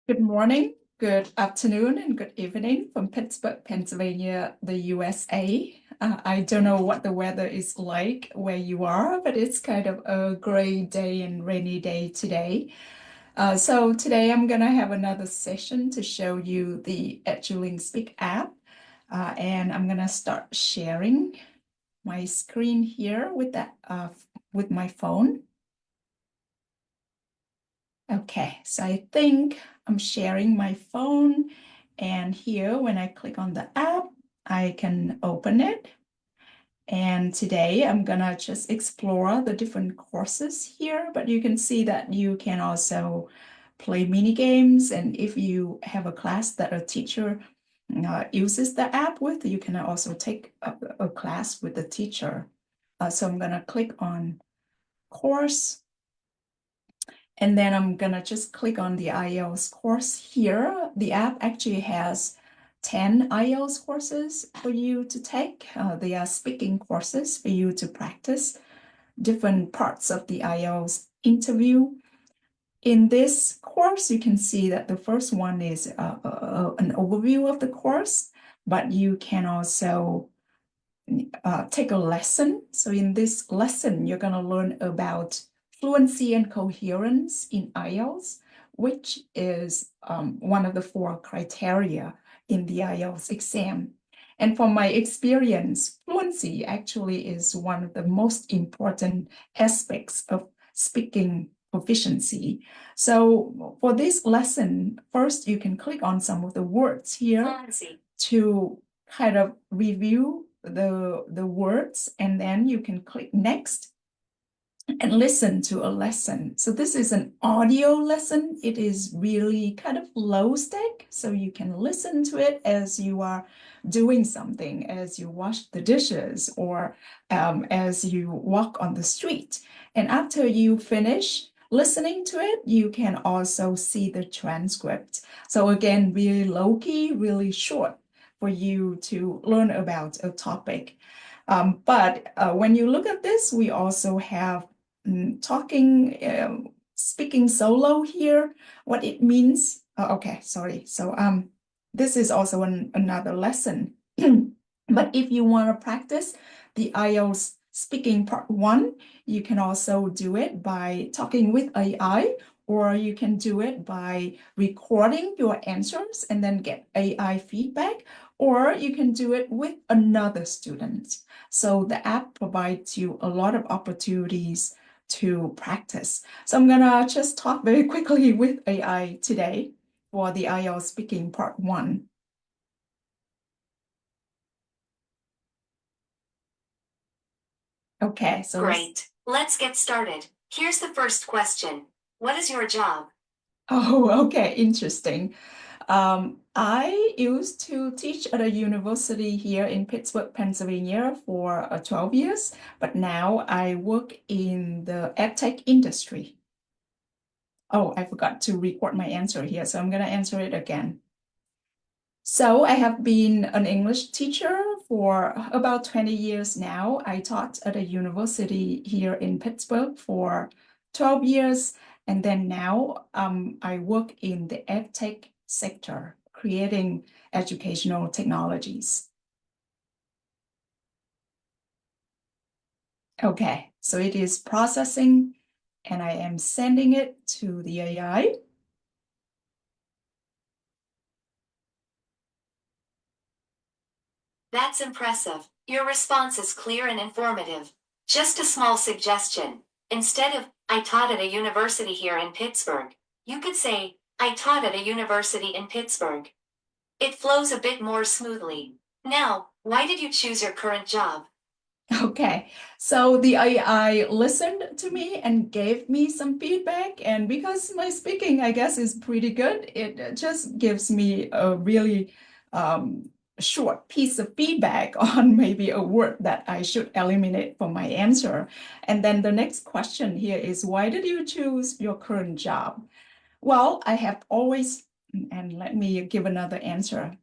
Good morning, good afternoon, and good evening from Pittsburgh, Pennsylvania, the USA. I don't know what the weather is like where you are, but it's kind of a gray day and rainy day today. So today I'm gonna have another session to show you the Eduling Speak app, and I'm gonna start sharing my screen here with my phone. Okay, so I think I'm sharing my phone, and here when I click on the app, I can open it. And today I'm gonna just explore the different courses here, but you can see that you can also play mini games. And if you have a class that a teacher uses the app with, you can also take a class with the teacher. So I'm gonna click on course. And then I'm gonna just click on the IELTS course here. The app actually has 10 IELTS courses for you to take. They are speaking courses for you to practice different parts of the IELTS interview. In this course, you can see that the first one is an overview of the course, but you can also take a lesson. So in this lesson, you're going to learn about fluency and coherence in IELTS, which is one of the 4 criteria in the IELTS exam. And from my experience, fluency actually is one of the most important aspects of speaking proficiency. So for this lesson, first you can click on some of the words here fluency to kind of review the words, and then you can click next and listen to a lesson. So this is an audio lesson. It is really kind of low stake, so you can listen to it as you are doing something, as you wash the dishes, or as you walk on the street. And after you finish listening to it, you can also see the transcript. So again, really low key, really short for you to learn about a topic. But when you look at this, we also have speaking solo here, what it means. Okay, sorry. So this is also another lesson. But if you want to practice the IELTS speaking part 1, you can also do it by talking with AI, or you can do it by recording your answers and then get AI feedback, or you can do it with another student. So the app provides you a lot of opportunities to practice. So I'm gonna just talk very quickly with AI today for the IELTS speaking part 1. Okay, so Great. Let's get started. Here's the first question. What is your job? Oh, okay, interesting. I used to teach at a university here in Pittsburgh, Pennsylvania for 12 years, but now I work in the edtech industry. Oh, I forgot to record my answer here, so I'm going to answer it again. So I have been an English teacher for about 20 years now. I taught at a university here in Pittsburgh for 12 years. And then now I work in the edtech sector, creating educational technologies. Okay, so it is processing and I am sending it to the AI. That's impressive. Your response is clear and informative. Just a small suggestion. Instead of, I taught at a university here in Pittsburgh, you could say, I taught at a university in Pittsburgh. It flows a bit more smoothly. Now, why did you choose your current job? Okay, so the AI listened to me and gave me some feedback. And because my speaking, I guess, is pretty good, it just gives me a really short piece of feedback on maybe a word that I should eliminate from my answer. And then the next question here is, why did you choose your current job? Well, I have always, and let me give another answer.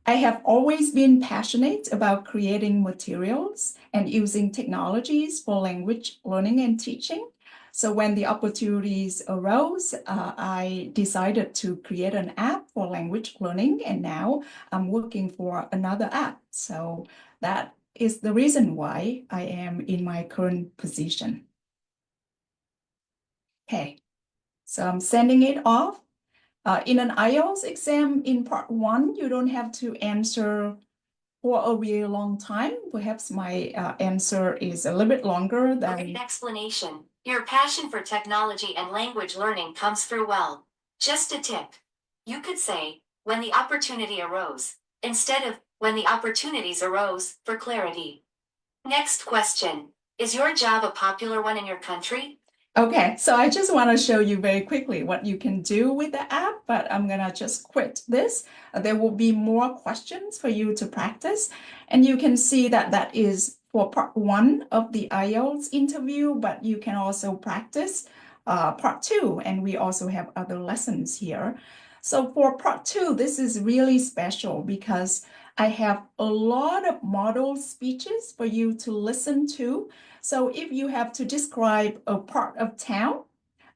I have always been passionate about creating materials and using technologies for language learning and teaching. So when the opportunities arose, I decided to create an app for language learning, and now I'm working for another app. So that is the reason why I am in my current position. Okay, so I'm sending it off. In an IELTS exam in part one, you don't have to answer for a really long time. Perhaps my answer is a little bit longer than. Great explanation. Your passion for technology and language learning comes through well. Just a tip. You could say, when the opportunity arose, instead of, when the opportunities arose, for clarity. Next question. Is your job a popular one in your country? Okay, so I just want to show you very quickly what you can do with the app, but I'm gonna just quit this. There will be more questions for you to practice, and you can see that that is for part one of the IELTS interview, but you can also practice part two, and we also have other lessons here. So for part two, this is really special because I have a lot of model speeches for you to listen to. So if you have to describe a part of town,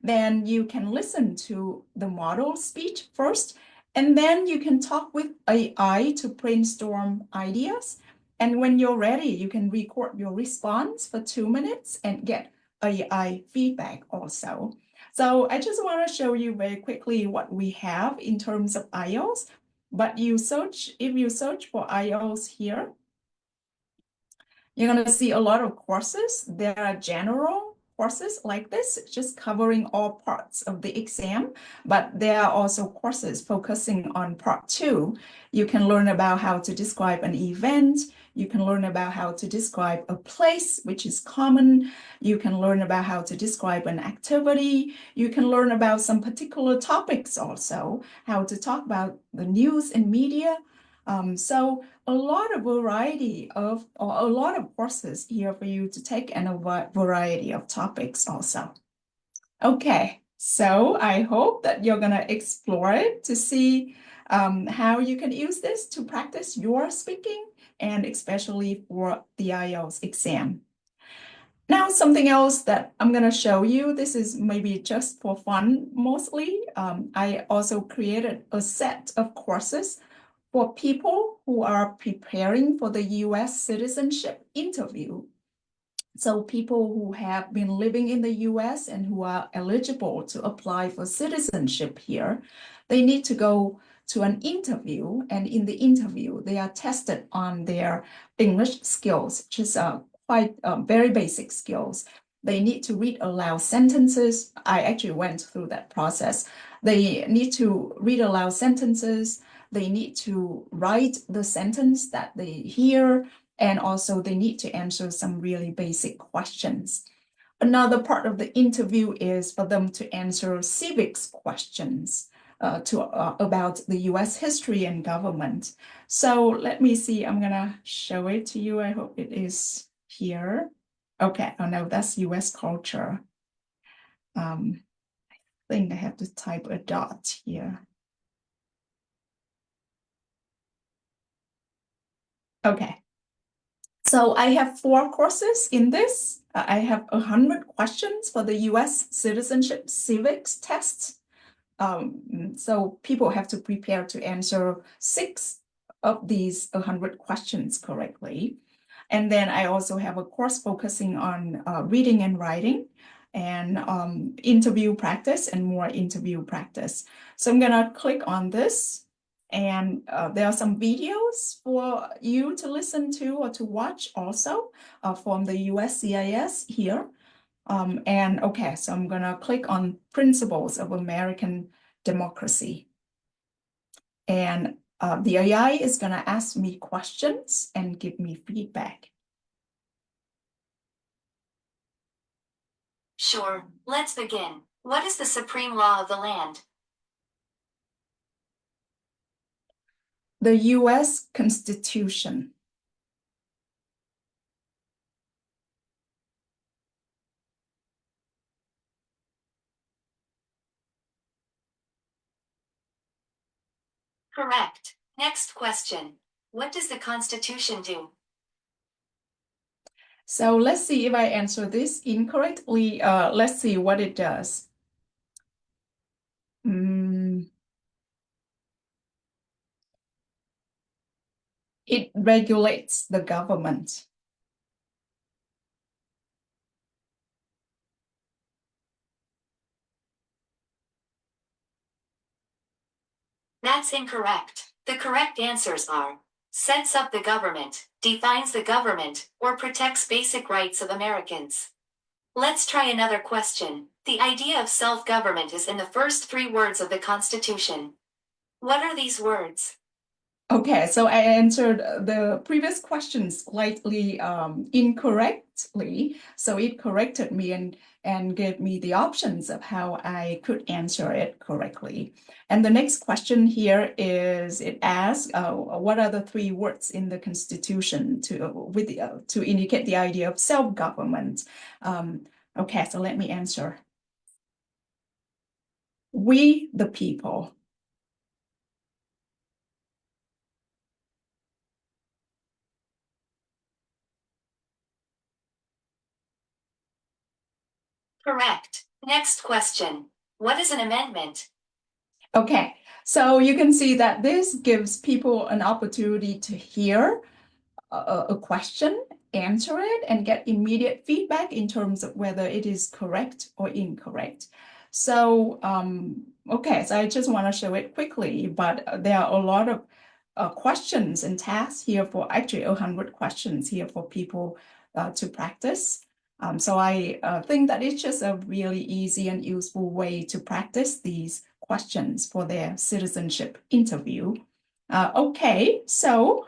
then you can listen to the model speech first, and then you can talk with AI to brainstorm ideas. And when you're ready, you can record your response for 2 minutes and get AI feedback also. So I just want to show you very quickly what we have in terms of IELTS. But if you search for IELTS here, you're going to see a lot of courses. There are general courses like this, just covering all parts of the exam, but there are also courses focusing on part two. You can learn about how to describe an event. You can learn about how to describe a place, which is common. You can learn about how to describe an activity. You can learn about some particular topics also, how to talk about the news and media. So a lot of variety of, or a lot of courses here for you to take and a variety of topics also. Okay, so I hope that you're gonna explore it to see how you can use this to practice your speaking and especially for the IELTS exam. Now, something else that I'm gonna show you, this is maybe just for fun mostly. I also created a set of courses for people who are preparing for the US citizenship interview. So people who have been living in the US and who are eligible to apply for citizenship here, they need to go to an interview, and in the interview, they are tested on their English skills, which is quite very basic skills. They need to read aloud sentences. I actually went through that process. They need to read aloud sentences. They need to write the sentence that they hear, and also they need to answer some really basic questions. Another part of the interview is for them to answer civics questions about the US history and government. So let me see, I'm gonna show it to you. I hope it is here. Okay, oh no, that's US culture. I think I have to type a dot here. Okay. So I have 4 courses in this. I have 100 questions for the US citizenship civics test. So people have to prepare to answer 6 of these 100 questions correctly. And then I also have a course focusing on reading and writing and interview practice and more interview practice. So I'm gonna click on this, and there are some videos for you to listen to or to watch also from the USCIS here. And okay, so I'm gonna click on Principles of American Democracy. And the AI is gonna ask me questions and give me feedback. Sure, let's begin. What is the supreme law of the land? The US Constitution. Correct. Next question. What does the Constitution do? So let's see if I answer this incorrectly. Let's see what it does. It regulates the government. That's incorrect. The correct answers are sets up the government, defines the government, or protects basic rights of Americans. Let's try another question. The idea of self-government is in the first 3 words of the Constitution. What are these words? Okay, so I answered the previous question slightly incorrectly. So it corrected me and gave me the options of how I could answer it correctly. And the next question here is it asks, what are the 3 words in the Constitution to indicate the idea of self-government? Okay, so let me answer. We, the people. Correct. Next question. What is an amendment? Okay, so you can see that this gives people an opportunity to hear a question, answer it, and get immediate feedback in terms of whether it is correct or incorrect. So, okay, so I just want to show it quickly, but there are a lot of questions and tasks here for actually 100 questions here for people to practice. So I think that it's just a really easy and useful way to practice these questions for their citizenship interview. Okay, so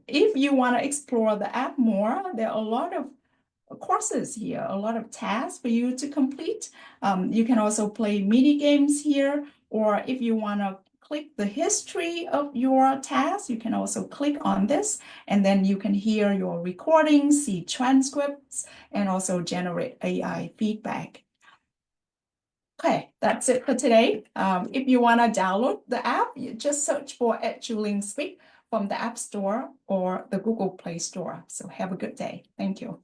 if you want to explore the app more, there are a lot of courses here, a lot of tasks for you to complete. You can also play mini games here, or if you want to click the history of your task, you can also click on this, and then you can hear your recordings, see transcripts, and also generate AI feedback. Okay, that's it for today. If you want to download the app, you just search for Eduling Speak from the App Store or the Google Play Store. So have a good day. Thank you.